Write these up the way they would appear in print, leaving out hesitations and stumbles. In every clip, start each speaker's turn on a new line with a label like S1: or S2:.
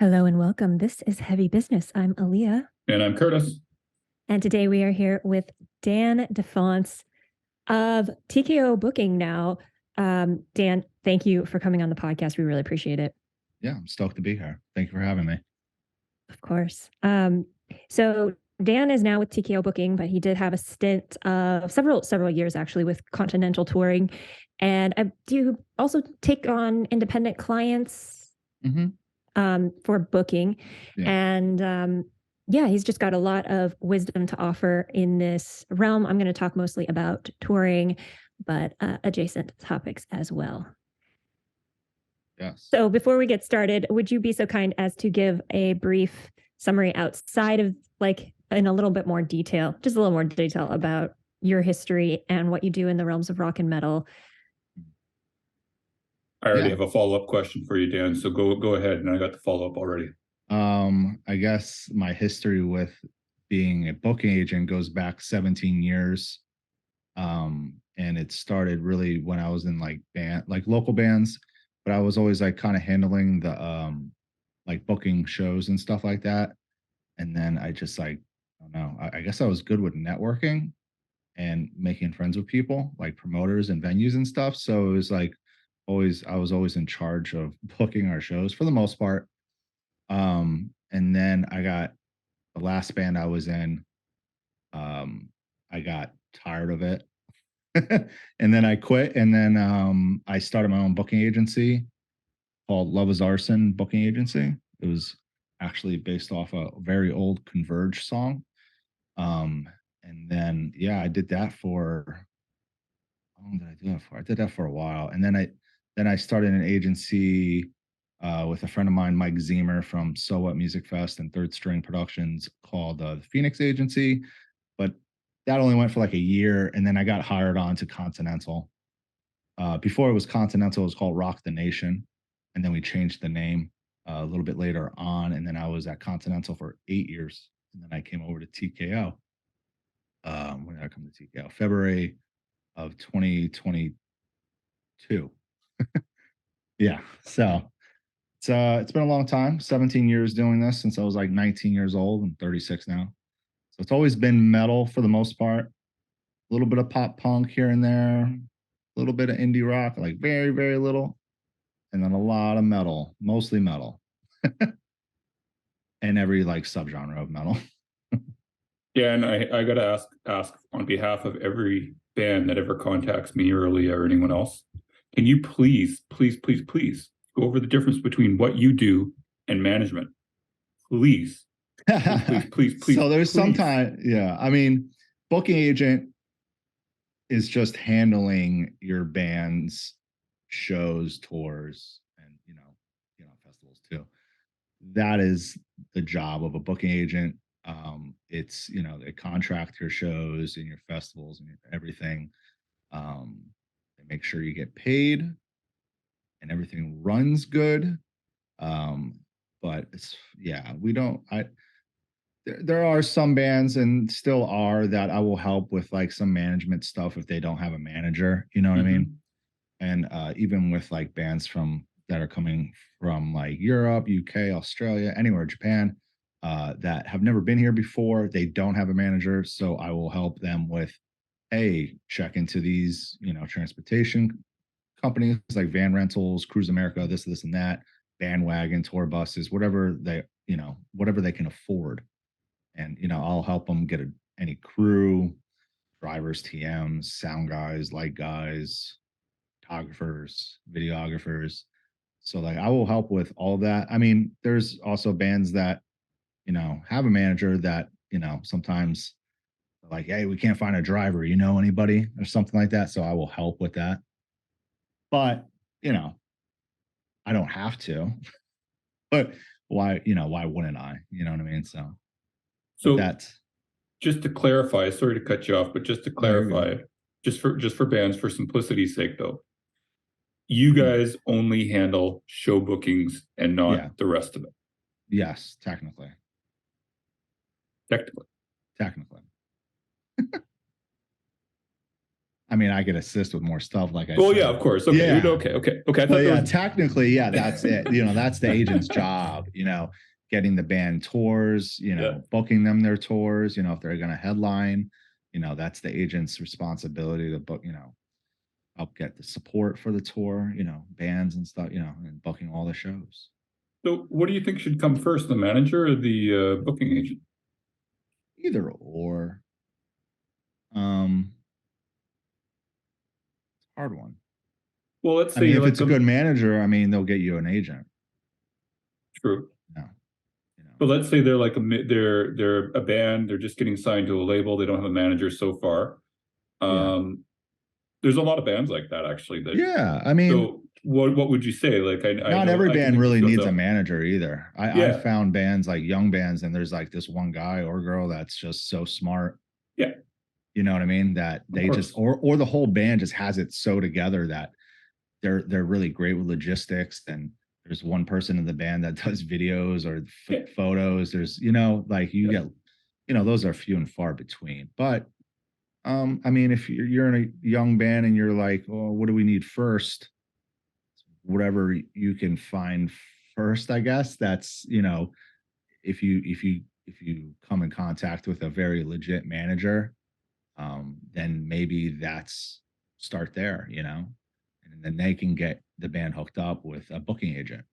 S1: Hello and welcome. This is Heavy Business. I'm Aaliyah.
S2: And I'm Curtis.
S1: And today we are here with Dan DeFonce of TKO Booking now. Dan, thank you for coming on the podcast. We really appreciate it.
S3: Yeah, I'm stoked to be here. Thank you for having me.
S1: Of course. So Dan is now with TKO Booking, but he did have a stint of several years actually with Continental Touring. And do you also take on independent clients?
S3: Mm-hmm.
S1: For booking.
S3: Yeah.
S1: And he's just got a lot of wisdom to offer in this realm. I'm going to talk mostly about touring, but adjacent topics as well.
S3: Yes.
S1: So before we get started, would you be so kind as to give a brief summary outside of in a little bit more detail, just a little more detail about your history and what you do in the realms of rock and metal?
S2: I already have a follow-up question for you, Dan. So go ahead, and I got the follow-up already.
S3: I guess my history with being a booking agent goes back 17 years. And it started really when I was in local bands, but I was always kind of handling the booking shows and stuff like that. And then I just I don't know, I guess I was good with networking and making friends with people, like promoters and venues and stuff. So it was I was always in charge of booking our shows for the most part. And then I got the last band I was in, I got tired of it. And then I quit. And then I started my own booking agency called Love is Arson Booking Agency. It was actually based off a very old Converge song. And then I did that for how long did I do that for? I did that for a while. And then I started an agency with a friend of mine, Mike Zemer from So What Music Fest and Third String Productions, called the Phoenix Agency. But that only went for like a year, and then I got hired on to Continental. Before it was Continental, it was called Rock the Nation, and then we changed the name a little bit later on, and then I was at Continental for 8 years, and then I came over to TKO. When did I come to TKO? February of 2022. Yeah, so it's been a long time, 17 years doing this since I was like 19 years old. I'm 36 now. So it's always been metal for the most part. A little bit of pop punk here and there, a little bit of indie rock, like very, very little. And then a lot of metal, mostly metal. And every subgenre of metal.
S2: Yeah, and I gotta ask on behalf of every band that ever contacts me or Leah or anyone else, can you please go over the difference between what you do and management? Please. Please.
S3: So there's sometimes, I mean, booking agent is just handling your band's shows, tours, and festivals too. That is the job of a booking agent. It's they contract your shows and your festivals and everything. They make sure you get paid and everything runs good. But it's we don't. There are some bands and still are that I will help with some management stuff if they don't have a manager. You know what I mean? And even with bands that are coming from Europe, UK, Australia, anywhere, Japan, that have never been here before, they don't have a manager. So I will help them with, hey, check into these, transportation companies like van rentals, Cruise America, this, and that, bandwagon, tour buses, whatever they can afford. And, I'll help them get any crew, drivers, TMs, sound guys, light guys, photographers, videographers. So I will help with all that. I mean, there's also bands that, have a manager that, sometimes hey, we can't find a driver, anybody or something like that. So I will help with that. But, I don't have to. But why wouldn't I? You know what I mean? So that's
S2: just to clarify, sorry to cut you off, but just to clarify, just for bands, for simplicity's sake though, you guys only handle show bookings and not the rest of it.
S3: Yes, technically. I mean, I could assist with more stuff, like I
S2: Well,
S3: said.
S2: yeah, of course. Okay.
S3: Yeah.
S2: Okay. I
S3: But
S2: thought
S3: yeah,
S2: that was
S3: technically, yeah, that's it. That's the agent's job, getting the band tours,
S2: Yeah.
S3: booking them their tours, if they're going to headline, that's the agent's responsibility to book, help get the support for the tour, bands and stuff, and booking all the shows.
S2: So what do you think should come first, the manager or the booking agent?
S3: Either or. Hard one.
S2: Well, let's
S3: I
S2: say
S3: mean,
S2: you're
S3: if
S2: like
S3: it's a good manager, I mean, they'll get you an agent.
S2: True.
S3: No.
S2: But let's say they're like they're a band, they're just getting signed to a label, they don't have a manager so far. There's a lot of bands like that actually.
S3: Yeah, I mean,
S2: so what would you say? Like
S3: not every band really needs a manager either. I found bands like young bands, and there's like this one guy or girl that's just so smart.
S2: Yeah.
S3: You know what I mean? That they just or the whole band just has it so together that they're really great with logistics. And there's one person in the band that does videos or photos. There's, like you get, those are few and far between. But I mean, if you're in a young band and you're like, oh, what do we need first? Whatever you can find first, I guess. That's, if you come in contact with a very legit manager, then maybe that's start there, and then they can get the band hooked up with a booking agent.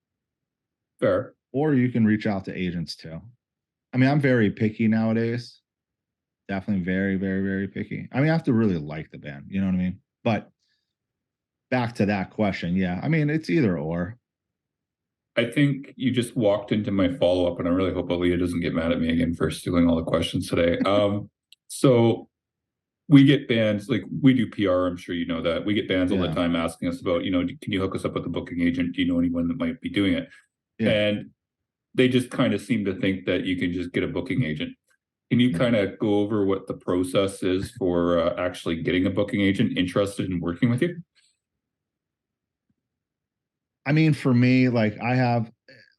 S2: Fair.
S3: Or you can reach out to agents too. I mean, I'm very picky nowadays. Definitely very, very, very picky. I mean, I have to really like the band, you know what I mean? But back to that question, yeah, I mean, it's either or.
S2: I think you just walked into my follow-up, and I really hope Aaliyah doesn't get mad at me again for stealing all the questions today. So we get bands, like we do PR, I'm sure you know that. We get bands all the time asking us about, can you hook us up with a booking agent? Do you know anyone that might be doing it? Yeah. And they just kind of seem to think that you can just get a booking agent. Can you kind of go over what the process is for actually getting a booking agent interested in working with you?
S3: I mean, for me, like a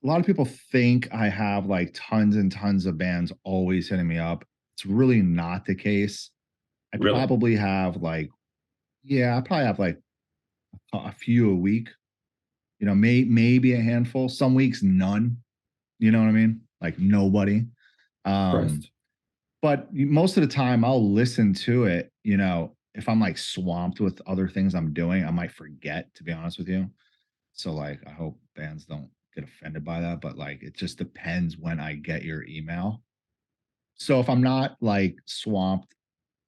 S3: lot of people think I have like tons and tons of bands always hitting me up. It's really not the case. I probably have like, I probably have like a few a week, maybe a handful, some weeks, none, you know what I mean? Like nobody. But most of the time I'll listen to it, if I'm like swamped with other things I'm doing, I might forget, to be honest with you. So like, I hope bands don't get offended by that, but like, it just depends when I get your email. So if I'm not like swamped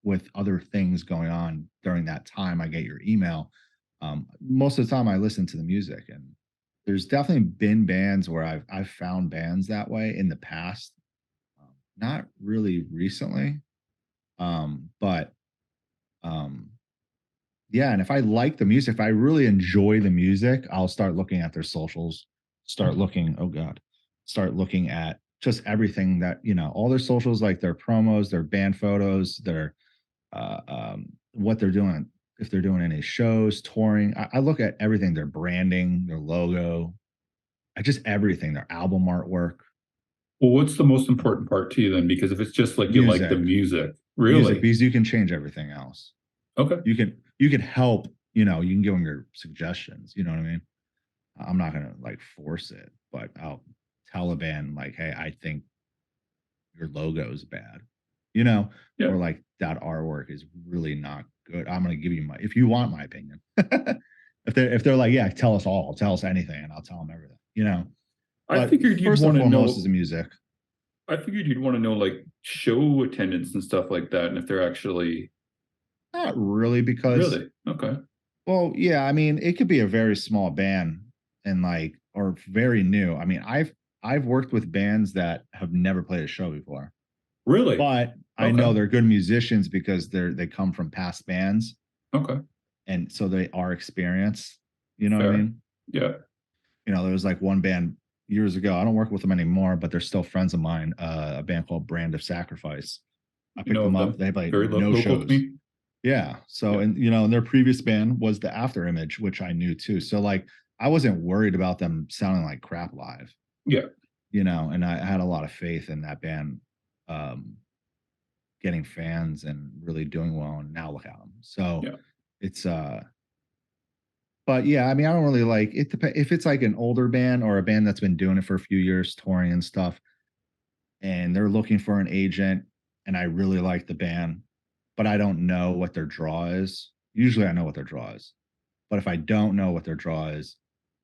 S3: with other things going on during that time I get your email, most of the time I listen to the music. And there's definitely been bands where I've found bands that way in the past, not really recently, but yeah. And if I like the music, if I really enjoy the music, I'll start looking at their socials, start looking at just everything that, all their socials, like their promos, their band photos, their what they're doing, if they're doing any shows, touring. I look at everything, their branding, their logo, just everything, their album artwork.
S2: Well, what's the most important part to you then? Because if it's just like you like the music, really,
S3: because you can change everything else.
S2: Okay.
S3: You can help, you can give them your suggestions, you know what I mean? I'm not gonna like force it, but I'll tell a band like, hey, I think your logo is bad, or like that artwork is really not good. I'm gonna give you if you want my opinion. if they're like, yeah, tell us anything, and I'll tell them everything,
S2: I figured you'd
S3: first
S2: want
S3: and
S2: to know
S3: foremost is the music.
S2: I figured you'd want to know like show attendance and stuff like that, and if they're actually
S3: not really, because
S2: okay.
S3: Well, yeah, I mean, it could be a very small band and like, or very new. I mean, I've worked with bands that have never played a show before.
S2: Really?
S3: But I know they're good musicians because they come from past bands.
S2: Okay.
S3: And so they are experienced. You know what I mean?
S2: Yeah.
S3: There was like one band years ago. I don't work with them anymore, but they're still friends of mine. A band called Brand of Sacrifice. I picked them up. They have like no shows. Yeah. So, and and their previous band was the After Image, which I knew too. So like, I wasn't worried about them sounding like crap live.
S2: Yeah.
S3: And I had a lot of faith in that band, getting fans and really doing well. And now look at them. So, it's but yeah, I mean, I don't really like it. If it's like an older band or a band that's been doing it for a few years, touring and stuff, and they're looking for an agent, and I really like the band, but I don't know what their draw is. Usually I know what their draw is. But if I don't know what their draw is,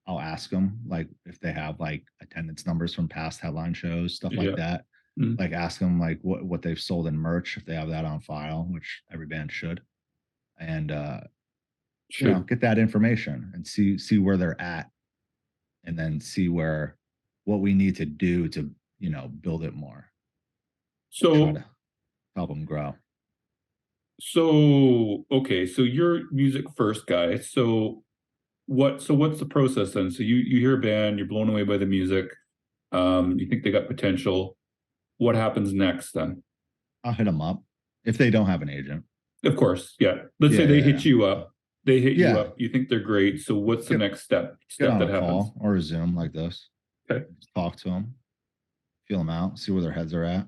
S3: I'll ask them, like, if they have like attendance numbers from past headline shows, stuff
S2: Yeah.
S3: like that. Like, ask them like what they've sold in merch, if they have that on file, which every band should. And you know, get that information and see where they're at, and then see what we need to do to, you know, build it more. Try
S2: So
S3: to help them grow.
S2: okay, so you're music first guy. So what's the process then? So you hear a band, you're blown away by the music, you think they got potential. What happens next then?
S3: I'll hit them up if they don't have an agent.
S2: Of course, yeah. Let's say they hit you up. They hit you up. You think they're great. So what's the next step
S3: Get on
S2: that
S3: a
S2: happens?
S3: call or a Zoom like this.
S2: Okay.
S3: Just talk to them, feel them out, see where their heads are at.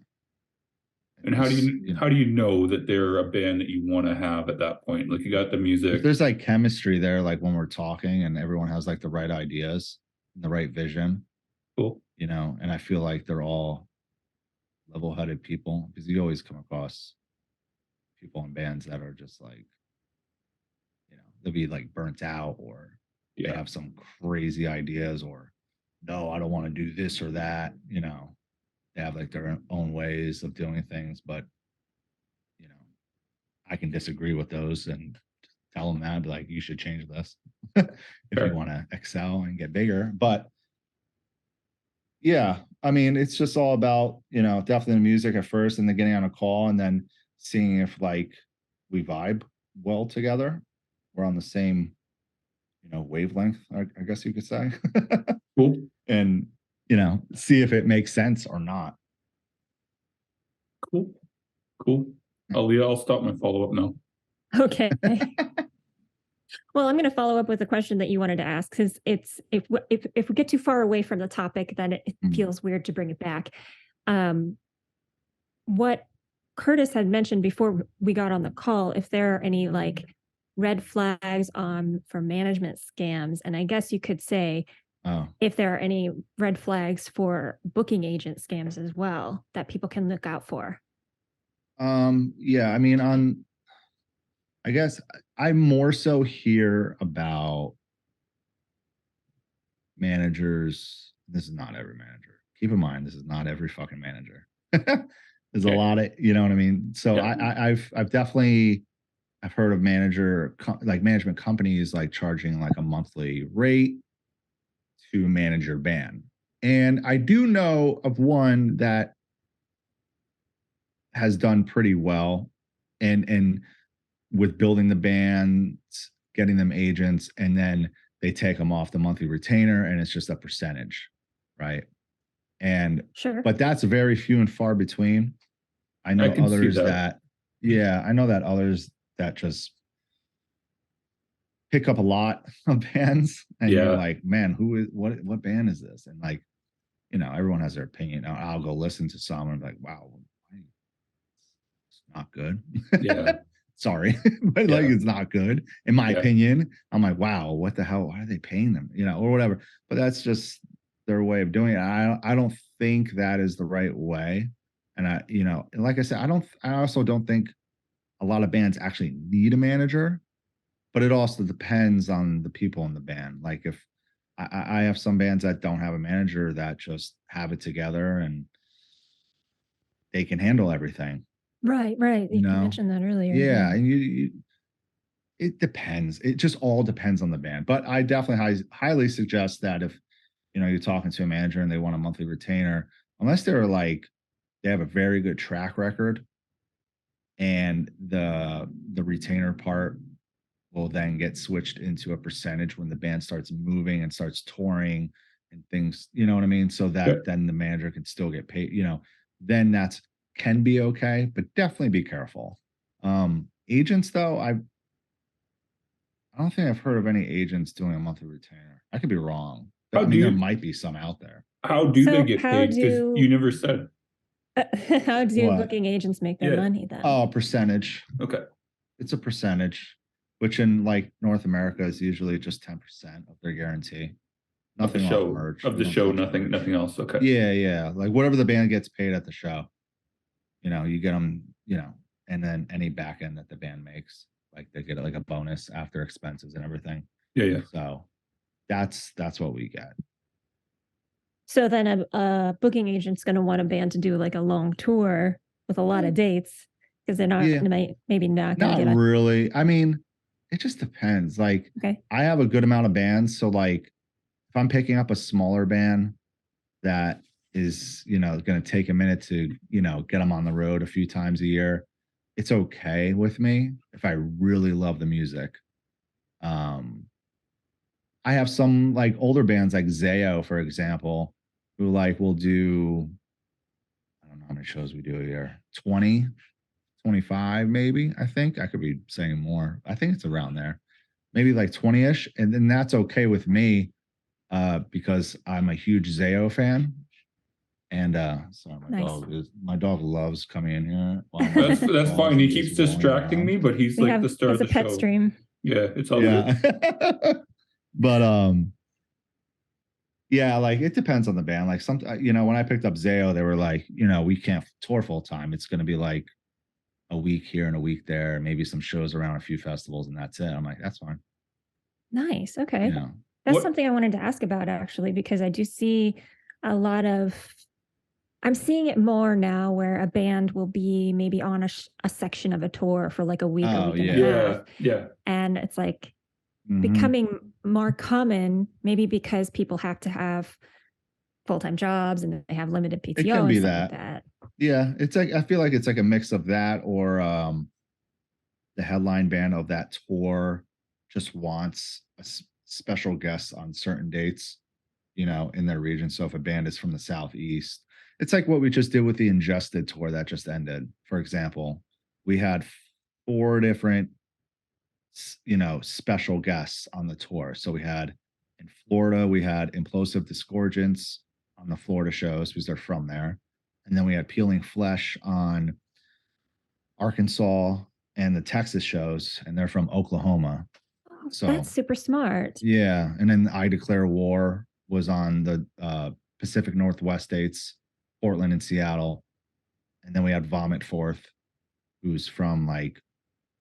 S2: And how do you know that they're a band that you want to have at that point? Like, you got the music.
S3: If there's like chemistry there, like when we're talking and everyone has like the right ideas and the right vision.
S2: Cool.
S3: You know, and I feel like they're all level-headed people, because you always come across people in bands that are just like, you know, they'll be like burnt out, or they have some crazy ideas, or no, I don't want to do this or that. You know, they have like their own ways of doing things, but you know, I can disagree with those and tell them that, like, you should change this if you want to excel and get bigger. But yeah, I mean, it's just all about, you know, definitely the music at first, and then getting on a call, and then seeing if like we vibe well together. We're on the same, you know, wavelength, I guess you could say.
S2: Cool.
S3: And, you know, see if it makes sense or not.
S2: Cool. I'll stop my follow-up now.
S1: Okay. Well, I'm going to follow up with a question that you wanted to ask, because it's if we get too far away from the topic, then it feels weird to bring it back. What Curtis had mentioned before we got on the call, if there are any like red flags for management scams, and I guess you could say if there are any red flags for booking agent scams as well that people can look out for.
S3: Yeah, I mean, I guess I more so hear about managers. This is not every manager. Keep in mind, this is not every fucking manager. There's a lot of, you know what I mean? So I've definitely, I've heard of management companies like charging like a monthly rate to manage your band. And I do know of one that has done pretty well and with building the bands, getting them agents, and then they take them off the monthly retainer, and it's just a percentage, right? And but that's very few and far between. I know others that I know that others that just pick up a lot of bands, and you're like, man, what band is this? And like, you know, everyone has their opinion. I'll go listen to some and I'm like, wow, it's not good.
S2: Yeah.
S3: Sorry, but like, it's not good in my opinion. I'm like, wow, what the hell? Why are they paying them? You know, or whatever. But that's just their way of doing it. I don't think that is the right way. And you know, and like I said, I also don't think a lot of bands actually need a manager, but it also depends on the people in the band. Like, if I have some bands that don't have a manager, that just have it together and they can handle everything.
S1: Right. You mentioned that earlier.
S3: Yeah, and it depends. It just all depends on the band. But I definitely highly suggest that if, you know, you're talking to a manager and they want a monthly retainer, unless they're like, they have a very good track record, and the retainer part will then get switched into a percentage when the band starts moving and starts touring and things, you know what I mean? So that then the manager can still get paid, you know, then that's can be okay, but definitely be careful. Agents though, I don't think I've heard of any agents doing a monthly retainer. I could be wrong. I mean, there might be some out there.
S2: How do they get paid? Because you never said.
S1: How do booking agents make their money then?
S3: Oh, percentage.
S2: Okay.
S3: It's a percentage. which in like North America is usually just 10% of their guarantee.
S2: Of the
S3: Nothing off
S2: show,
S3: merch.
S2: of
S3: We
S2: the
S3: don't
S2: show,
S3: touch
S2: nothing,
S3: merch.
S2: nothing else. Okay.
S3: Yeah. Like whatever the band gets paid at the show, you get them, and then any back end that the band makes, like they get like a bonus after expenses and everything.
S2: Yeah.
S3: So that's what we get.
S1: So then a booking agent's going to want a band to do like a long tour with a lot of dates because they're not maybe not going to
S3: Not
S1: get
S3: really. I mean, it just depends. Like,
S1: Okay.
S3: I have a good amount of bands, so like, if I'm picking up a smaller band that is, going to take a minute to, get them on the road a few times a year, it's okay with me if I really love the music. I have some like older bands like Zayo, for example, who like will do, I don't know how many shows we do a year, 20, 25 maybe. I think I could be saying more. I think it's around there, maybe like 20-ish. And then that's okay with me because I'm a huge Zayo fan. And sorry, my dog loves coming in here.
S2: That's fine. He keeps distracting me, but he's like the star of the
S1: pet
S2: show.
S1: stream.
S2: Yeah, it's all good.
S3: But yeah, like it depends on the band. Like some, when I picked up Zayo, they were like, we can't tour full time. It's going to be like a week here and a week there, maybe some shows around a few festivals, and that's it. I'm like, that's fine.
S1: Nice. Okay.
S3: Yeah.
S1: That's something I wanted to ask about actually, because I do see a lot of, I'm seeing it more now where a band will be maybe on a section of a tour for like a week or week and a half.
S2: Yeah.
S1: And it's like becoming more common, maybe because people have to have full-time jobs and they have limited PTO.
S3: It can be
S1: and stuff
S3: that.
S1: Like that.
S3: Yeah. It's like, I feel like it's like a mix of that or the headline band of that tour just wants a special guest on certain dates, in their region. So if a band is from the Southeast, it's like what we just did with the Ingested tour that just ended. For example, we had 4 different, special guests on the tour. So we had in Florida, we had Implosive Disgorgence on the Florida shows because they're from there. And then we had Peeling Flesh on Arkansas and the Texas shows, and they're from Oklahoma. So
S1: that's super smart.
S3: Yeah. And then I Declare War was on the Pacific Northwest states, Portland and Seattle. And then we had Vomit Forth, who's from like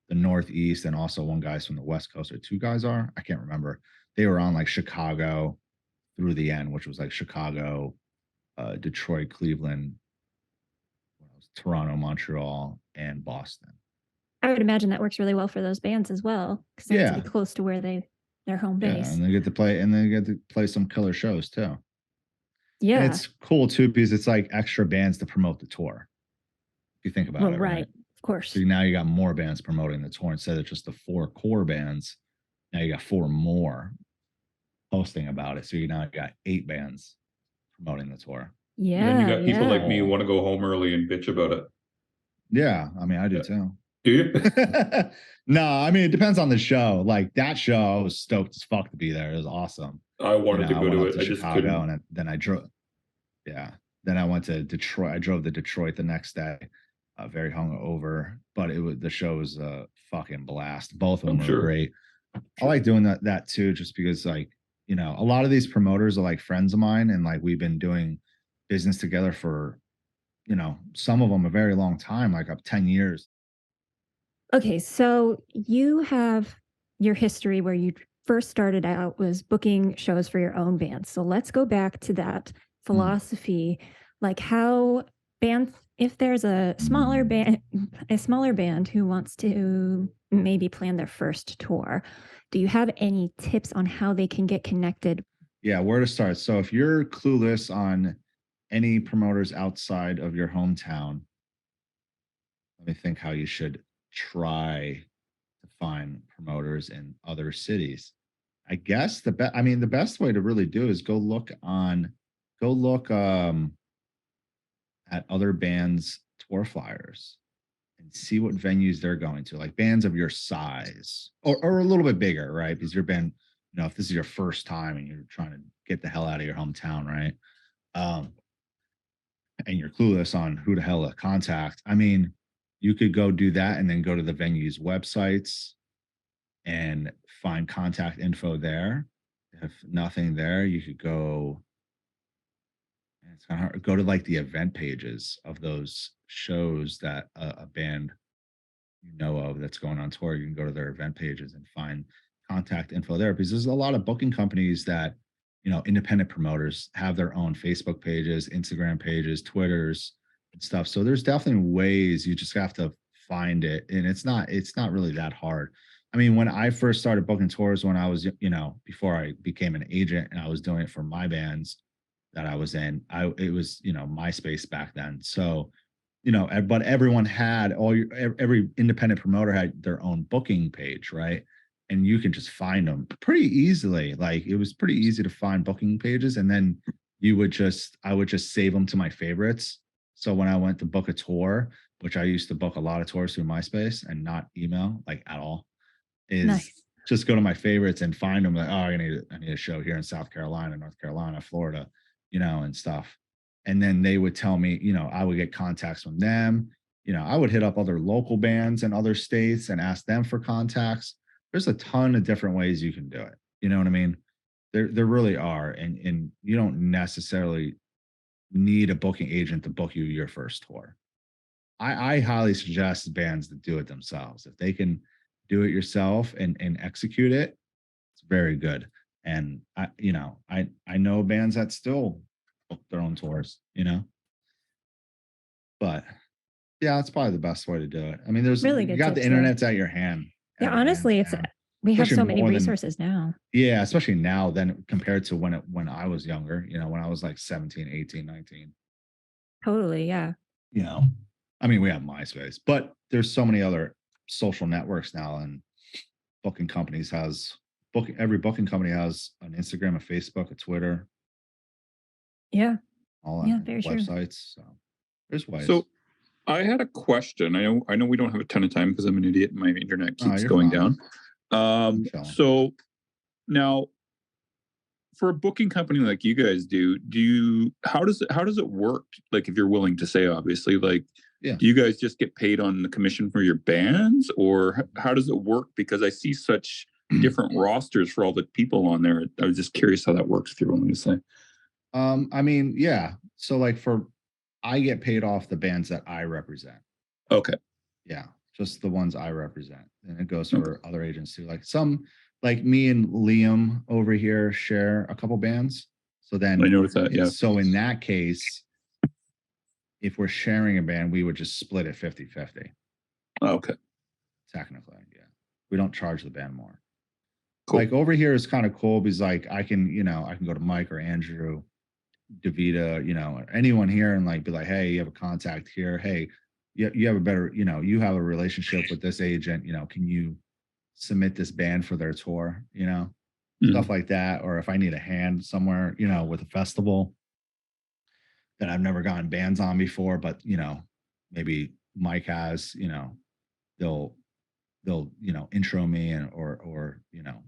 S3: the Northeast, and also one guy's from the West Coast, or 2 guys are. I can't remember. They were on like Chicago through the end, which was like Chicago, Detroit, Cleveland, Toronto, Montreal, and Boston.
S1: I would imagine that works really well for those bands as well, because they have to be close to where their home base.
S3: Yeah, and they get to play some killer shows too.
S1: Yeah,
S3: and it's cool too because it's like extra bands to promote the tour. If you think about it, right?
S1: Of course.
S3: So now you got more bands promoting the tour instead of just the 4 core bands. Now you got 4 more posting about it. So you now got 8 bands promoting the tour.
S1: Yeah,
S2: and then you got people like me who want to go home early and bitch about it.
S3: Yeah, I mean, I do too.
S2: Do you?
S3: No, I mean, it depends on the show. Like that show, I was stoked as fuck to be there. It was awesome.
S2: I wanted to go to it.
S3: I just Chicago, and then I drove. Yeah, then I went to Detroit. I drove to Detroit the next day, very hungover. But the show was a fucking blast. Both of them were great. I like doing that too, just because like a lot of these promoters are like friends of mine, and like we've been doing business together for some of them a very long time, like up 10 years.
S1: Okay, so you have your history where you first started out was booking shows for your own band. So let's go back to that philosophy, like how bands, if there's a smaller band who wants to maybe plan their first tour, do you have any tips on how they can get connected?
S3: Yeah, where to start? So if you're clueless on any promoters outside of your hometown, let me think how you should try to find promoters in other cities. I guess the best way to really do is go look at other bands' tour flyers and see what venues they're going to, like bands of your size or a little bit bigger, right? Because your band, if this is your first time and you're trying to get the hell out of your hometown, right? And you're clueless on who the hell to contact. I mean, you could go do that and then go to the venue's websites and find contact info there. If nothing there, you could go. It's kind of hard. Go to like the event pages of those shows that a band you know of that's going on tour. You can go to their event pages and find contact info there, because there's a lot of booking companies that, you know, independent promoters have their own Facebook pages, Instagram pages, Twitters and stuff. So there's definitely ways. You just have to find it, and it's not really that hard. I mean, when I first started booking tours, when I was, you know, before I became an agent and I was doing it for my bands that I was in, it was, you know, MySpace back then. So, you know, but everyone had every independent promoter had their own booking page, right? And you can just find them pretty easily. Like, it was pretty easy to find booking pages, and then I would just save them to my favorites. So when I went to book a tour, which I used to book a lot of tours through MySpace and not email, like, at all, is
S1: Nice.
S3: just go to my favorites and find them. Like, oh, I need a show here in South Carolina, North Carolina, Florida, you know, and stuff. And then they would tell me, you know, I would get contacts from them. You know, I would hit up other local bands in other states and ask them for contacts. There's a ton of different ways you can do it. You know what I mean? There really are. And you don't necessarily need a booking agent to book you your first tour. I highly suggest bands that do it themselves. If they can do it yourself and execute it, it's very good. And I know bands that still book their own tours, you know. But yeah, that's probably the best way to do it. I mean,
S1: Really
S3: you
S1: good
S3: got the
S1: tips there.
S3: internet's at your hand.
S1: Yeah,
S3: at your
S1: honestly,
S3: hands
S1: it's
S3: now.
S1: we have
S3: Especially
S1: so many
S3: more than-
S1: resources now.
S3: Yeah, especially now than compared to when I was younger, you know, when I was like 17, 18, 19.
S1: Totally, yeah.
S3: You know, I mean, we have MySpace, but there's so many other social networks now, and every booking company has an Instagram, a Facebook, a Twitter,
S1: Yeah.
S3: all that,
S1: Yeah, very true.
S3: websites. So there's ways.
S2: So I had a question. I know we don't have a ton of time because I'm an idiot and my internet keeps
S3: you're
S2: going
S3: fine.
S2: down. So now, for a booking company like you guys do how does it work? Like, if you're willing to say, obviously, like,
S3: Yeah.
S2: do you guys just get paid on the commission for your bands, or how does it work? Because I see such different rosters for all the people on there. I was just curious how that works, if you're willing to say.
S3: I mean, yeah. So like I get paid off the bands that I represent.
S2: Okay.
S3: Yeah, just the ones I represent. And it goes for other agents too. Like like me and Liam over here share a couple bands. So then
S2: I noticed that, yeah.
S3: So in that case, if we're sharing a band, we would just split it 50-50.
S2: Oh, okay.
S3: Technically, yeah. We don't charge the band more.
S2: Cool.
S3: Like, over here is kind of cool because, like, I can go to Mike or Andrew, Davita, you know, anyone here, and like be like, hey, you have a contact here. Hey, you have a better, you know, you have a relationship with this agent, you know, can you submit this band for their tour, you know, stuff like that. Or if I need a hand somewhere, you know, with a festival that I've never gotten bands on before, but, you know, maybe Mike has, you know, they'll, you know, intro me or, you know,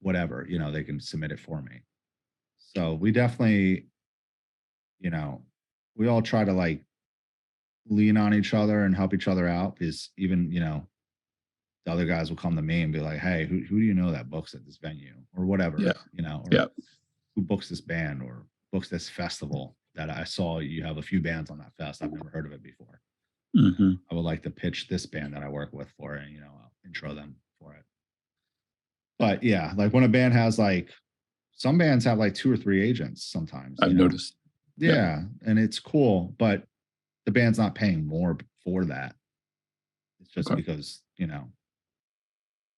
S3: whatever, you know, they can submit it for me. So we definitely, you know, we all try to like lean on each other and help each other out, because even, you know, the other guys will come to me and be like, hey, who do you know that books at this venue or whatever, you know, or who books this band or books this festival that I saw you have a few bands on that fest. I've never heard of it before. I would like to pitch this band that I work with for it, you know, I'll intro them for it. But yeah, like when a band has like, some bands have like 2 or 3 agents sometimes.
S2: I've noticed.
S3: Yeah, and it's cool, but the band's not paying more for that. It's just because, you know,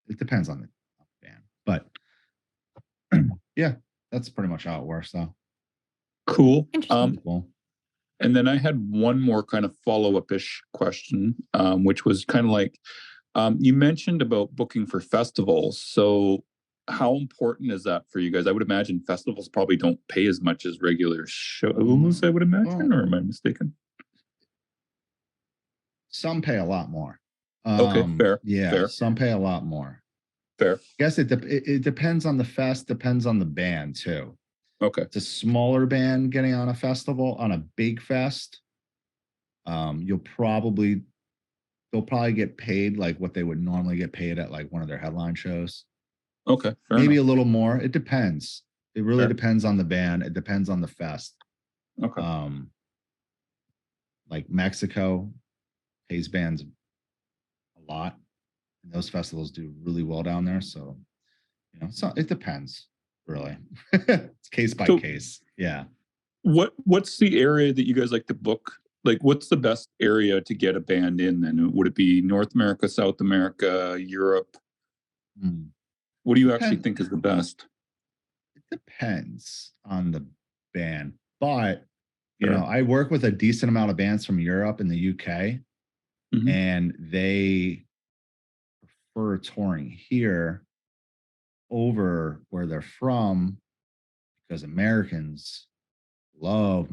S3: it depends on the band. But yeah, that's pretty much how it works, though.
S2: Cool.
S3: Cool.
S2: And then I had one more kind of follow-up-ish question, which was kind of like, you mentioned about booking for festivals. So how important is that for you guys? I would imagine festivals probably don't pay as much as regular shows, I would imagine, or am I mistaken?
S3: Some pay a lot more.
S2: Okay, fair.
S3: Yeah,
S2: fair.
S3: Some pay a lot more.
S2: Fair.
S3: I guess it depends on the fest, depends on the band too.
S2: Okay.
S3: It's a smaller band getting on a festival. On a big fest, you'll probably they'll probably get paid like what they would normally get paid at like one of their headline shows.
S2: Okay, fair
S3: Maybe
S2: enough.
S3: a little more. It depends. It really
S2: Fair.
S3: depends on the band. It depends on the fest.
S2: Okay.
S3: Like Mexico pays bands a lot, and those festivals do really well down there. So, you know, so it depends really. It's case by case. Yeah.
S2: What's the area that you guys like to book? Like, what's the best area to get a band in then? Would it be North America, South America, Europe? What do you actually think is the best?
S3: It depends on the band, but you
S2: Sure.
S3: know, I work with a decent amount of bands from Europe and the UK,
S2: Mhm.
S3: and they prefer touring here over where they're from because Americans love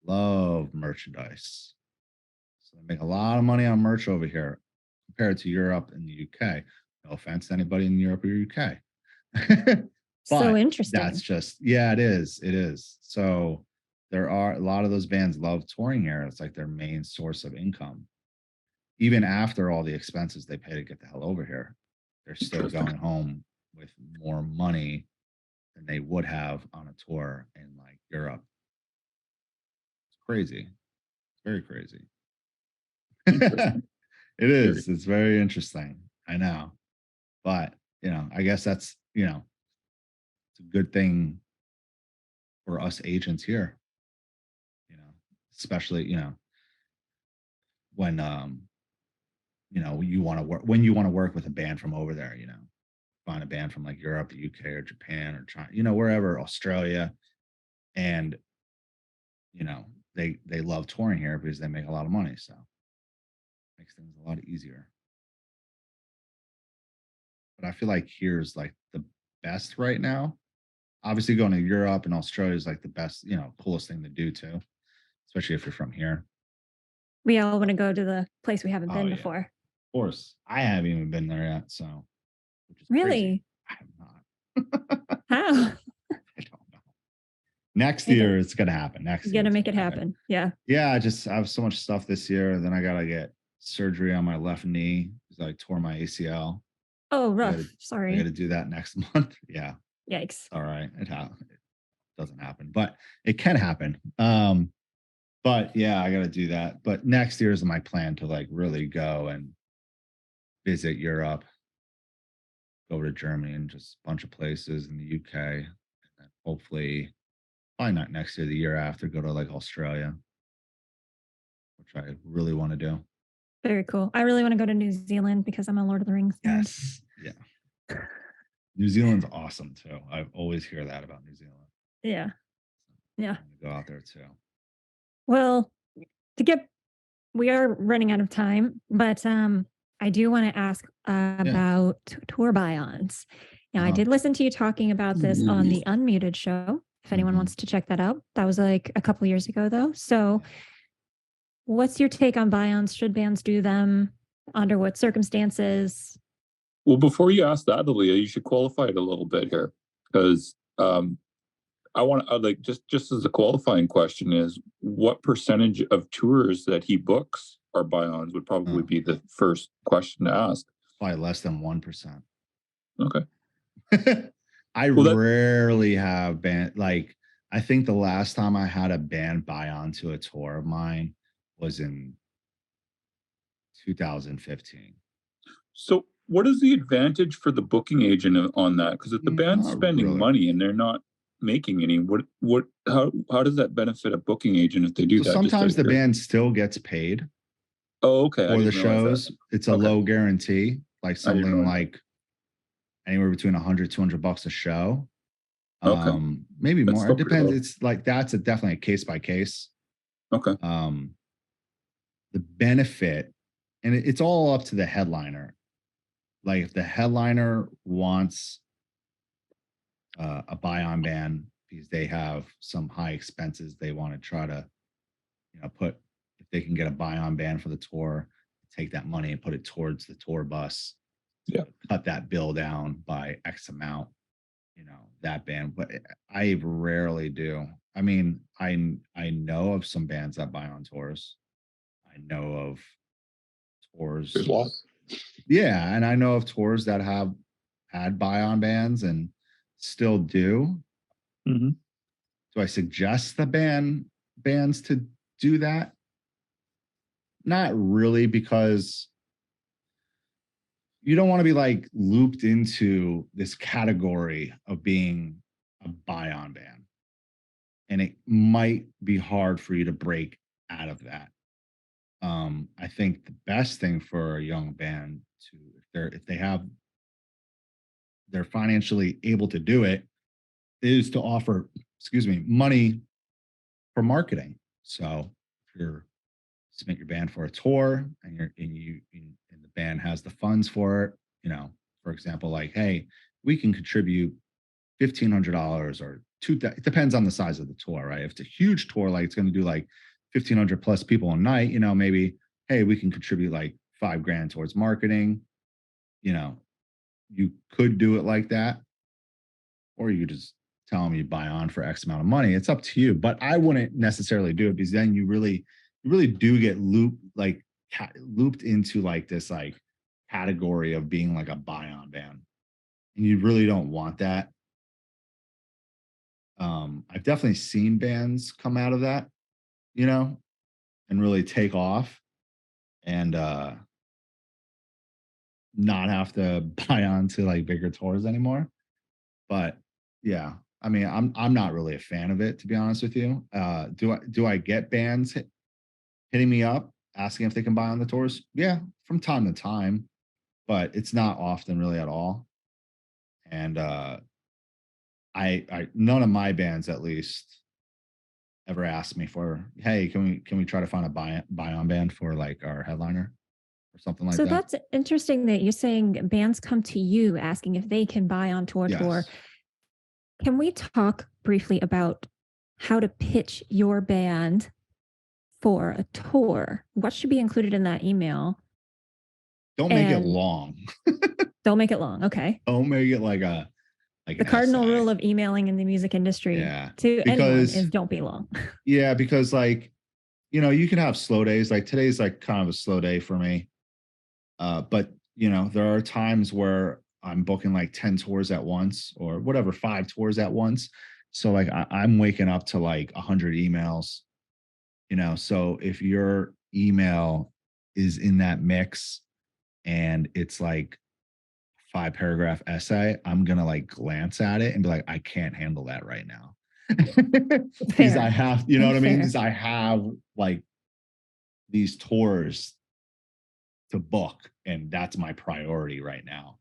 S3: love merchandise. So they make a lot of money on merch over here compared to Europe and the UK. No offense to anybody in Europe or UK.
S1: So
S3: But
S1: interesting.
S3: that's just, yeah, it is. It is. So there are a lot of those bands love touring here. It's like their main source of income. Even after all the expenses they pay to get the hell over here, they're still
S2: Interesting.
S3: going home with more money than they would have on a tour in like Europe. It's crazy. It's very crazy.
S2: Interesting.
S3: It is. It's very interesting. I know. But, you know, I guess that's, you know, it's a good thing for us agents here, you know, especially, you know, when you know, when you want to work with a band from over there, you know, find a band from like Europe, the UK or Japan or China, you know, wherever, Australia, and you know, they love touring here because they make a lot of money. So makes things a lot easier. But I feel like here's like the best right now. Obviously going to Europe and Australia is like the best, you know, coolest thing to do too, especially if you're from here.
S1: We all want to go to the place we haven't
S3: Oh,
S1: been
S3: yeah.
S1: before.
S3: Of course. I haven't even been there yet, so which is crazy.
S1: Really?
S3: I have not.
S1: How?
S3: I don't know. Next year it's gonna happen. Next
S1: You
S3: year
S1: gotta
S3: it's
S1: make it
S3: gonna
S1: happen. Yeah.
S3: Yeah, I have so much stuff this year. And then I gotta get surgery on my left knee because I tore my ACL.
S1: Oh,
S3: I
S1: rough.
S3: gotta, I
S1: Sorry.
S3: gotta do that next month. Yeah.
S1: Yikes.
S3: All right. It doesn't happen, but it can happen. But yeah, I gotta do that. But next year is my plan to like really go and visit Europe, go to Germany and just a bunch of places in the UK. And then hopefully, probably not next year, the year after, go to like Australia, which I really want to do.
S1: Very cool. I really want to go to New Zealand because I'm a Lord of the Rings nerd.
S3: Yes. Yeah. New Zealand's awesome too. I always hear that about New Zealand.
S1: Yeah. Yeah.
S3: I'm gonna go out there too.
S1: Well, we are running out of time, but I do want to ask about tour buy-ons. Now, I did listen to you talking about this on the Unmuted show. If anyone wants to check that out, that was like a couple years ago, though. So, what's your take on buy-ons? Should bands do them? Under what circumstances?
S2: Well, before you ask that, Aaliyah, you should qualify it a little bit here, because I want to like just as a qualifying question is what percentage of tours that he books are buy-ons would probably be the first question to ask.
S3: Probably less than 1%.
S2: Okay.
S3: I rarely have band like I think the last time I had a band buy onto a tour of mine was in 2015.
S2: So what is the advantage for the booking agent on that? Because if the band's spending money and they're not making any, how does that benefit a booking agent if they do that?
S3: Sometimes the band still gets paid.
S2: Oh, okay.
S3: For the shows. It's a low guarantee, like something like anywhere between 100, 200 bucks a show. Maybe more. It depends. It's like that's definitely a case by case.
S2: Okay.
S3: The benefit, and it's all up to the headliner. Like if the headliner wants a buy-on band because they have some high expenses they want to try to, you know, put if they can get a buy-on band for the tour, take that money and put it towards the tour bus.
S2: Yeah.
S3: Cut that bill down by X amount, you know, that band. But I rarely do. I mean, I know of some bands that buy on tours. I know of tours.
S2: There's lots.
S3: Yeah, and I know of tours that have had buy-on bands and still do.
S2: Mm-hmm.
S3: Do I suggest the bands to do that? Not really, because you don't want to be like looped into this category of being a buy-on band. And it might be hard for you to break out of that. I think the best thing for a young band to, if they're financially able to do it, is to offer, money for marketing. So if you're submit your band for a tour and and the band has the funds for it, for example, like, hey, we can contribute $1,500 or it depends on the size of the tour, right? If it's a huge tour, like it's going to do like 1,500 plus people a night, maybe, hey, we can contribute like $5,000 towards marketing. You could do it like that, or you just tell them you buy on for X amount of money. It's up to you, but I wouldn't necessarily do it, because then you really do get looped into like this like category of being like a buy on band, and you really don't want that. I've definitely seen bands come out of that, and really take off and not have to buy on to like bigger tours anymore. But yeah, I mean, I'm not really a fan of it, to be honest with you. Do I get bands hitting me up asking if they can buy on the tours? Yeah, from time to time, but it's not often, really, at all. And I none of my bands, at least, ever asked me for, hey, can we try to find a buy on band for like our headliner or something like
S1: So
S3: that.
S1: that's interesting that you're saying bands come to you asking if they can buy onto a tour.
S3: Yes.
S1: Can we talk briefly about how to pitch your band for a tour? What should be included in that email?
S3: Don't make it long.
S1: Don't make it long. Okay.
S3: Don't make it like
S1: The cardinal rule of emailing in the music industry to anyone is don't be long.
S3: Yeah, because like, you can have slow days. Like today's like kind of a slow day for me. But there are times where I'm booking like 10 tours at once, or whatever, 5 tours at once. So like I'm waking up to like 100 emails, so if your email is in that mix and it's like 5-paragraph essay, I'm gonna like glance at it and be like, I can't handle that right now. Because I have, what I mean? Because I have like these tours to book, and that's my priority right now.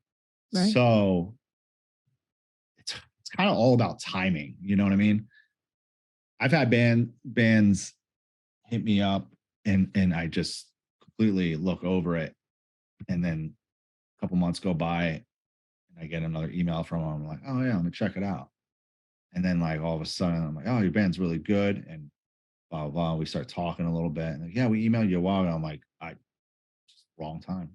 S3: Right. So it's kind of all about timing. You know what I mean? I've had bands hit me up and I just completely look over it, and then a couple months go by and I get another email from them. I'm like, oh yeah, let me check it out. And then like all of a sudden I'm like, oh, your band's really good, and blah blah blah. We start talking a little bit, and like, yeah, we emailed you a while ago. I'm like, just wrong time.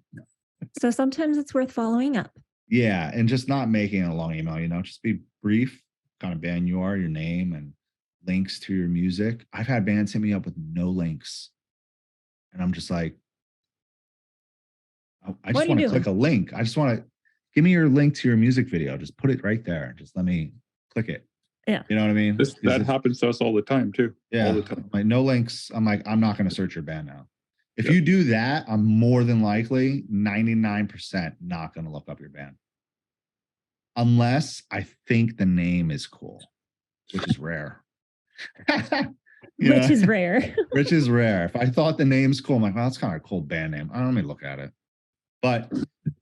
S1: So sometimes it's worth following up. Yeah,
S3: and just not making a long email, just be brief, kind of band you are, your name, and links to your music. I've had bands hit me up with no links, and I'm just like, I just want to click a link. I just want to give me your link to your music video. Just put it right there. Just let me click it.
S1: Yeah.
S3: You know what I mean?
S2: That happens to us all the time too.
S3: Yeah.
S2: All the time.
S3: Like no links. I'm like, I'm not going to search your band now. If you do that, I'm more than likely 99% not going to look up your band. Unless I think the name is cool, which is rare.
S1: Which is rare.
S3: Which is rare. If I thought the name's cool, I'm like, well, that's kind of a cool band name. Let me look at it. But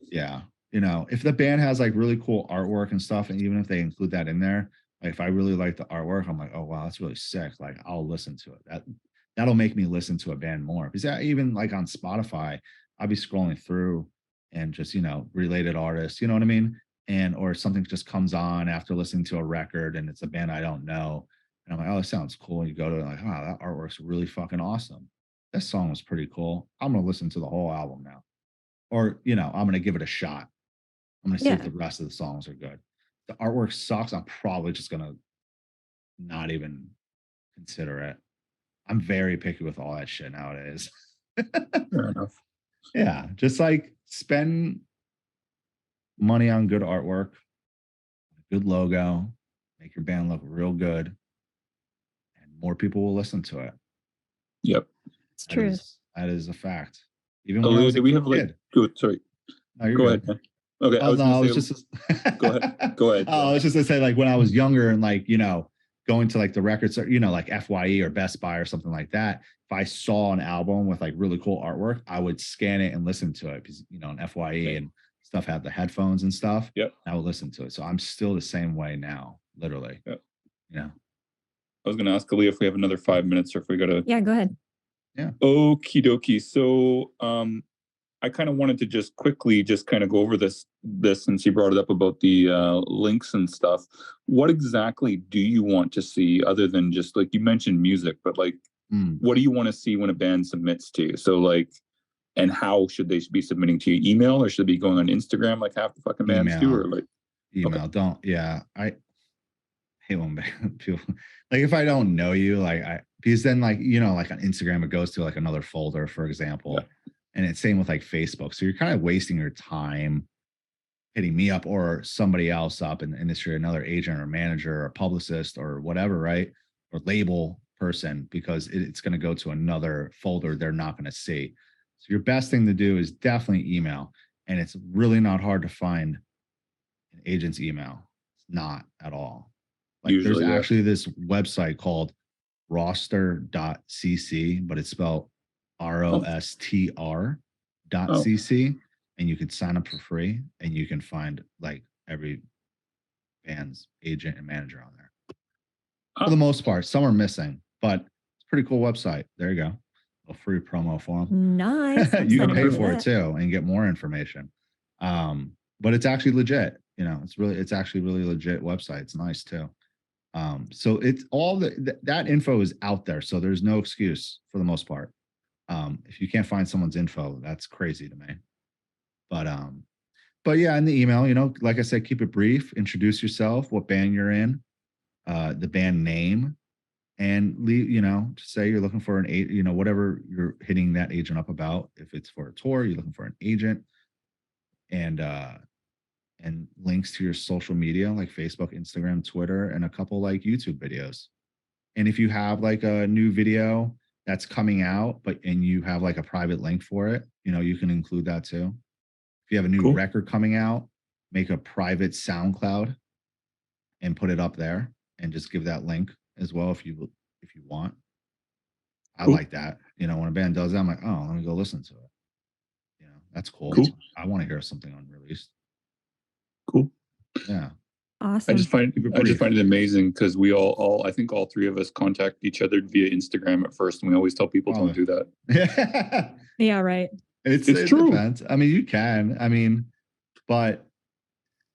S3: yeah, if the band has like really cool artwork and stuff, and even if they include that in there, like if I really like the artwork, I'm like, oh wow, that's really sick. Like I'll listen to it. That'll make me listen to a band more. Because even like on Spotify, I'll be scrolling through and just, related artists, you know what I mean? Or something just comes on after listening to a record and it's a band I don't know. And I'm like, oh, it sounds cool. And you go to it like, wow, that artwork's really fucking awesome. That song was pretty cool. I'm going to listen to the whole album now. Or, I'm going to give it a shot. I'm going to see if the rest of the songs are good. The artwork sucks. I'm probably just going to not even consider it. I'm very picky with all that shit nowadays.
S2: Fair enough.
S3: Yeah, just like spend money on good artwork, good logo, make your band look real good, and more people will listen to it.
S2: Yep.
S1: It's true.
S3: That is a fact. Even when I
S2: Aaliyah,
S3: was a
S2: do we have
S3: kid.
S2: sorry.
S3: No, you're
S2: Go
S3: good.
S2: ahead, man. Okay,
S3: Oh, no, I was just
S2: go ahead. Go ahead.
S3: Oh, I was just gonna say, like, when I was younger and like, going to like the records, like FYE or Best Buy or something like that. If I saw an album with like really cool artwork, I would scan it and listen to it because an FYE and stuff had the headphones and stuff.
S2: Yep.
S3: I would listen to it. So I'm still the same way now, literally.
S2: Yep.
S3: Yeah.
S2: I was gonna ask Aaliyah if we have another 5 minutes or if we gotta.
S1: Yeah, go ahead.
S3: Yeah.
S2: Okie dokie. So I kind of wanted to just quickly just kind of go over this since you brought it up about the links and stuff. What exactly do you want to see other than just like you mentioned music, but like what do you want to see when a band submits to you? So like, and how should they be submitting to you? Email, or should they be going on Instagram like half the fucking bands do, or like
S3: email? Okay. Don't. Yeah, I hate when people like if I don't know you, because then like like on Instagram it goes to like another folder, for example. Yeah. And it's same with like Facebook. So you're kind of wasting your time hitting me up or somebody else up in the industry, another agent or manager or publicist or whatever, right? Or label person, because it's going to go to another folder they're not going to see. So your best thing to do is definitely email. And it's really not hard to find an agent's email. It's not at all. Like usually, there's actually this website called roster.cc, but it's spelled rostr.cc, and you can sign up for free and you can find like every band's agent and manager on there. For the most part, some are missing, but it's a pretty cool website. There you go. A free promo for them.
S1: Nice.
S3: You can pay for it too and get more information. But it's actually legit. It's actually really legit website. It's nice too. So it's all that info is out there. So there's no excuse for the most part. If you can't find someone's info, that's crazy to me. But yeah, in the email, like I said, keep it brief, introduce yourself, what band you're in, the band name, and leave, just say you're looking for an agent, whatever you're hitting that agent up about. If it's for a tour, you're looking for an agent, and links to your social media like Facebook, Instagram, Twitter, and a couple like YouTube videos. And if you have like a new video that's coming out, and you have like a private link for it, you can include that too. If you have a new record coming out, make a private SoundCloud and put it up there and just give that link as well if you want. I like that. When a band does that, I'm like, oh, let me go listen to it. That's cool. I want to hear something unreleased.
S2: Cool.
S3: Yeah.
S1: Awesome.
S2: I just find it amazing because we all I think all three of us contact each other via Instagram at first, and we always tell people don't do that.
S1: Yeah, right.
S3: It true. Depends. I mean, you can. But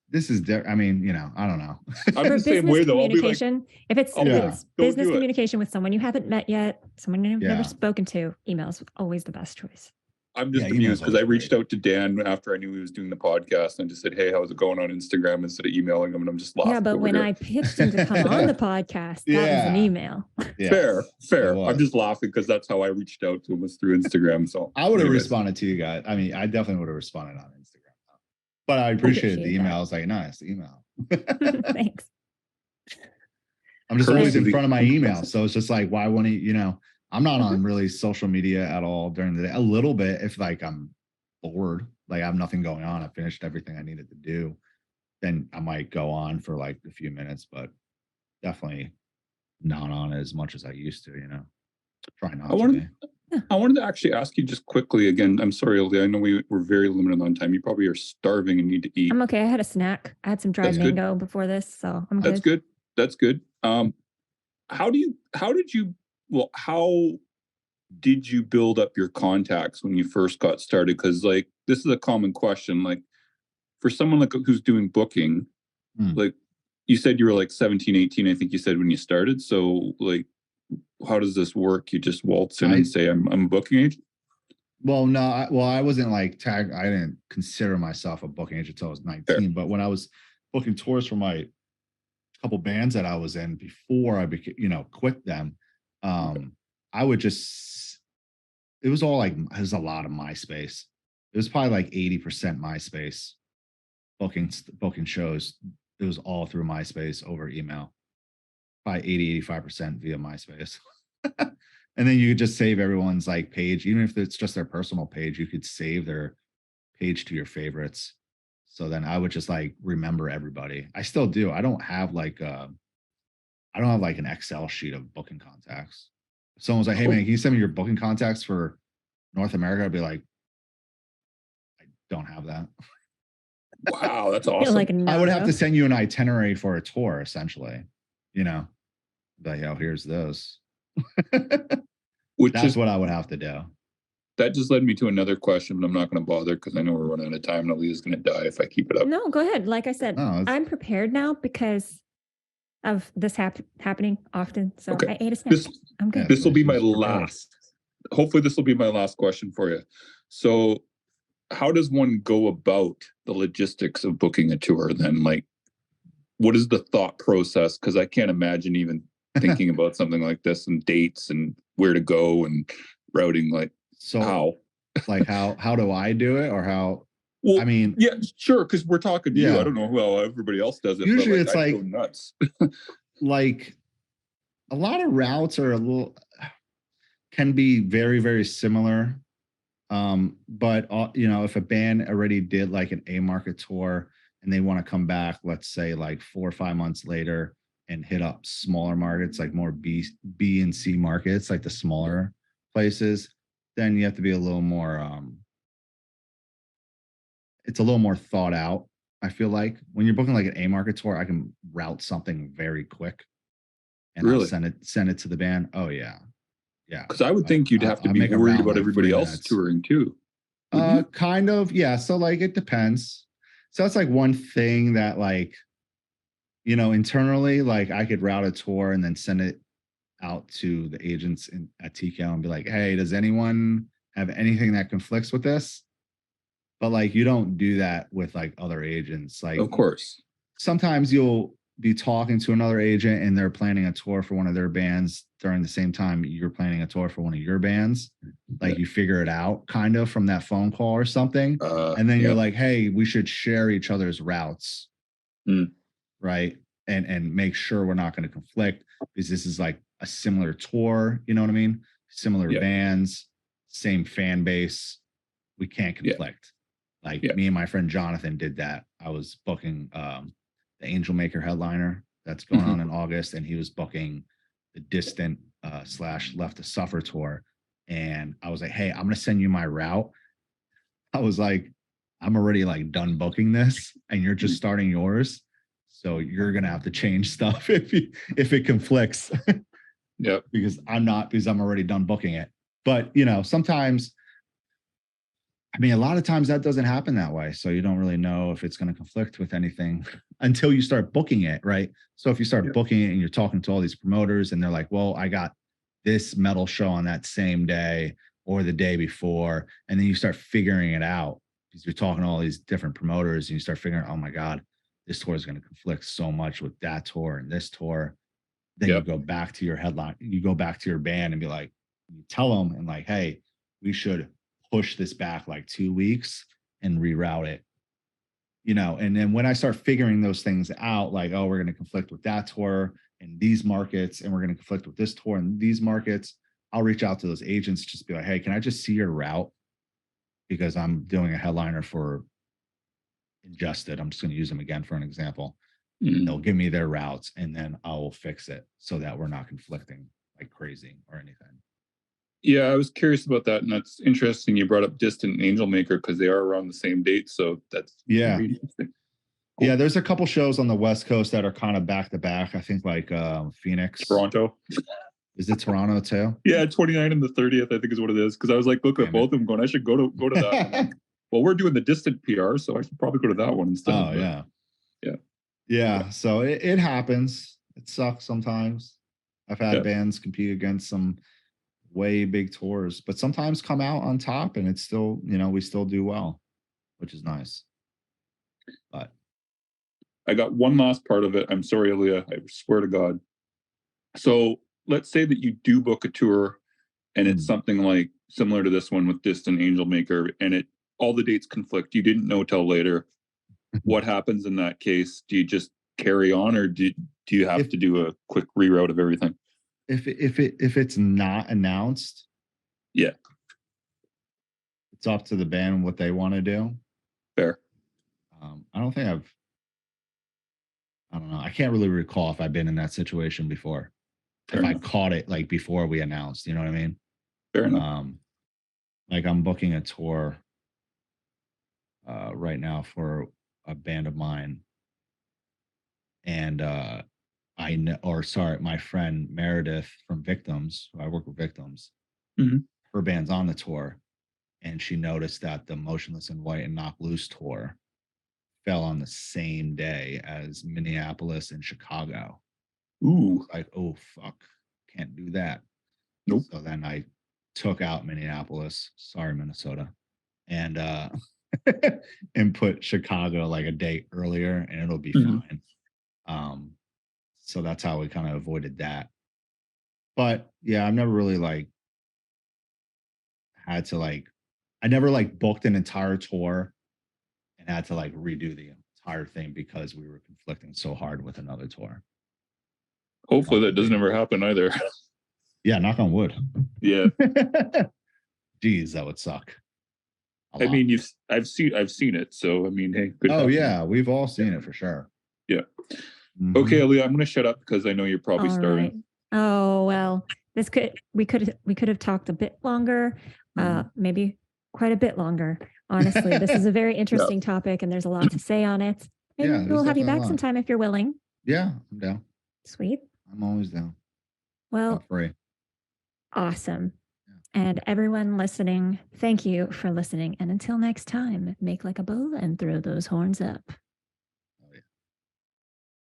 S3: this is I don't know.
S2: I'm the same way though. I'll be like,
S1: if it's business communication with someone you haven't met yet, someone you've never spoken to, email is always the best choice.
S2: I'm just amused because I reached out to Dan after I knew he was doing the podcast and just said, "Hey, how's it going?" on Instagram instead of emailing him, and I'm just laughing.
S1: Yeah, but when I pitched him to come on the podcast, that was an email.
S3: Yeah.
S2: Fair. I'm just laughing because that's how I reached out to him, was through Instagram. So
S3: I would have responded to you guys. I mean, I definitely would have responded on Instagram, but I appreciated the email. I was like, nice email.
S1: Thanks.
S3: I'm just always in front of my email, so it's just like, why wouldn't you? I'm not on really social media at all during the day. A little bit if like I'm bored, like I have nothing going on. I finished everything I needed to do. Then I might go on for like a few minutes, but definitely not on as much as I used to, Try not to be.
S2: I wanted to actually ask you just quickly again. I'm sorry, Aaliyah. I know we're very limited on time. You probably are starving and need to eat.
S1: I'm okay. I had a snack. I had some dried mango before this, so I'm good.
S2: That's good. How did you build up your contacts when you first got started? Because like this is a common question. Like for someone like who's doing booking, like you said you were like 17, 18, I think you said when you started. So like, how does this work? You just waltz in and say, I'm a booking agent?
S3: Well, no, I wasn't like tagged. I didn't consider myself a booking agent until I was 19. Fair. But when I was booking tours for my couple bands that I was in before I quit them, I would just, it was all like, there's a lot of MySpace. It was probably like 80% MySpace booking shows. It was all through MySpace over email. Probably 85% via MySpace. And then you could just save everyone's like page, even if it's just their personal page, you could save their page to your favorites. So then I would just like remember everybody. I still do. I don't have like an Excel sheet of booking contacts. If someone's like, hey man, can you send me your booking contacts for North America? I'd be like, I don't have that.
S2: Wow, that's
S1: I feel
S2: awesome.
S1: like
S3: I would have
S1: no.
S3: to send you an itinerary for a tour, essentially. You know, like, oh, here's those.
S2: Which
S3: That's
S2: is
S3: what I would have to do.
S2: that just led me to another question, but I'm not going to bother because I know we're running out of time and Aaliyah's going to die if I keep it up.
S1: No, go ahead. Like I said,
S3: No, it's-
S1: I'm prepared now because of this happening often. So
S2: Okay.
S1: I ate a snack. I'm good.
S3: Yeah.
S2: This will be my
S3: She's prepared.
S2: last. Hopefully, this will be my last question for you. So, how does one go about the logistics of booking a tour then? Like, what is the thought process? Because I can't imagine even thinking about something like this and dates and where to go and routing. Like,
S3: So
S2: how?
S3: like how do I do it, or how?
S2: Well,
S3: I mean,
S2: yeah, sure. Because we're talking to you.
S3: Yeah.
S2: I don't know how everybody else does it.
S3: Usually
S2: but
S3: it's
S2: I
S3: like-
S2: go nuts.
S3: like a lot of routes are a little can be very, very similar. But you know, if a band already did like an A market tour and they want to come back, let's say like 4 or 5 months later and hit up smaller markets, like more B and C markets, like the smaller places, then you have to be a little more it's a little more thought out. I feel like when you're booking like an A market tour, I can route something very quick and
S2: Really?
S3: I'll send it to the band. Oh yeah. Yeah.
S2: Because I would think you'd have to
S3: I'll
S2: be
S3: make a
S2: worried
S3: round
S2: about
S3: like
S2: everybody
S3: 3
S2: else
S3: minutes.
S2: touring too. wouldn't you?
S3: Kind of, yeah. So like it depends. So that's like one thing that like, you know, internally, like I could route a tour and then send it out to the agents at TKO and be like, hey, does anyone have anything that conflicts with this? But like you don't do that with like other agents. Like
S2: Of course.
S3: sometimes you'll be talking to another agent and they're planning a tour for one of their bands during the same time you're planning a tour for one of your bands. Like you figure it out kind of from that phone call or something. And then you're like, hey, we should share each other's routes. Right. And make sure we're not going to conflict because this is like a similar tour. You know what I mean? Similar bands, same fan base. We can't conflict. Like me and my friend Jonathan did that. I was booking the Angel Maker headliner that's going on in August, and he was booking the Distant / Left to Suffer tour. And I was like, hey, I'm gonna send you my route. I was like, I'm already like done booking this, and you're just starting yours. So you're gonna have to change stuff if it conflicts. Because I'm already done booking it. But you know, sometimes I mean, a lot of times that doesn't happen that way. So you don't really know if it's going to conflict with anything until you start booking it, right? So if you start booking it and you're talking to all these promoters and they're like, well, I got this metal show on that same day or the day before. And then you start figuring it out because you're talking to all these different promoters and you start figuring, oh my God, this tour is going to conflict so much with that tour and this tour. Then you go back to your headline, you go back to your band and be like, you tell them and like, hey, we should push this back like 2 weeks and reroute it, you know. And then when I start figuring those things out, like, oh, we're going to conflict with that tour in these markets and we're going to conflict with this tour in these markets, I'll reach out to those agents, just be like, hey, can I just see your route? Because I'm doing a headliner for Ingested. I'm just going to use them again for an example. They'll give me their routes and then I will fix it so that we're not conflicting like crazy or anything.
S2: Yeah, I was curious about that, and that's interesting. You brought up Distant and Angel Maker because they are around the same date, so that's
S3: interesting. Yeah, there's a couple shows on the West Coast that are kind of back to back. I think like Phoenix,
S2: Toronto.
S3: Is it Toronto too?
S2: Yeah, 29 and the 30th, I think is what it is. Because I was like, look at both of them, going, I should go to that one. Well, we're doing the Distant PR, so I should probably go to that one instead.
S3: Oh yeah. So it happens. It sucks sometimes. I've had bands compete against some way big tours, but sometimes come out on top and it's still, you know, we still do well, which is nice. But
S2: I got one last part of it. I'm sorry, Aaliyah, I swear to God. So let's say that you do book a tour and it's something like similar to this one with Distant Angel Maker, and it all the dates conflict, you didn't know till later. What happens in that case? Do you just carry on, or do you have to do a quick reroute of everything?
S3: If it's not announced,
S2: Yeah,
S3: it's up to the band what they want to do.
S2: fair.
S3: I don't think I don't know. I can't really recall if I've been in that situation before.
S2: Fair
S3: if
S2: enough.
S3: I caught it like before we announced, you know what I mean?
S2: Fair enough.
S3: Like I'm booking a tour right now for a band of mine. And I know, or sorry, my friend Meredith from Victims, who I work with Victims,
S2: Mhm.
S3: her band's on the tour, and she noticed that the Motionless in White and Knock Loose tour fell on the same day as Minneapolis and Chicago.
S2: Ooh,
S3: Like, oh fuck, can't do that.
S2: nope.
S3: So then I took out Minneapolis, sorry Minnesota, and and put Chicago like a day earlier, and it'll be
S2: Mhm.
S3: fine. So that's how we kind of avoided that. But yeah, I've never really like had to like, I never like booked an entire tour and had to like redo the entire thing because we were conflicting so hard with another tour.
S2: Hopefully that doesn't ever happen either.
S3: Yeah, knock on wood.
S2: Yeah,
S3: Geez, that would suck.
S2: I mean, I've seen it, so I mean, hey, good.
S3: Oh yeah, we've all seen it for sure.
S2: Yeah.
S3: Mhm.
S2: Okay, Aaliyah, I'm going to shut up because I know you're probably
S1: All
S2: starving.
S1: right. Oh, well, we could have talked a bit longer, maybe quite a bit longer. Honestly, this is a very interesting topic and there's a lot to say on it. Maybe
S3: Yeah,
S1: we'll
S3: there's
S1: have you
S3: definitely a
S1: back
S3: lot.
S1: sometime if you're willing.
S3: Yeah, I'm down.
S1: Sweet.
S3: I'm always down. I'm
S1: Well,
S3: free.
S1: awesome. And everyone listening, thank you for listening. And until next time, make like a bull and throw those horns up.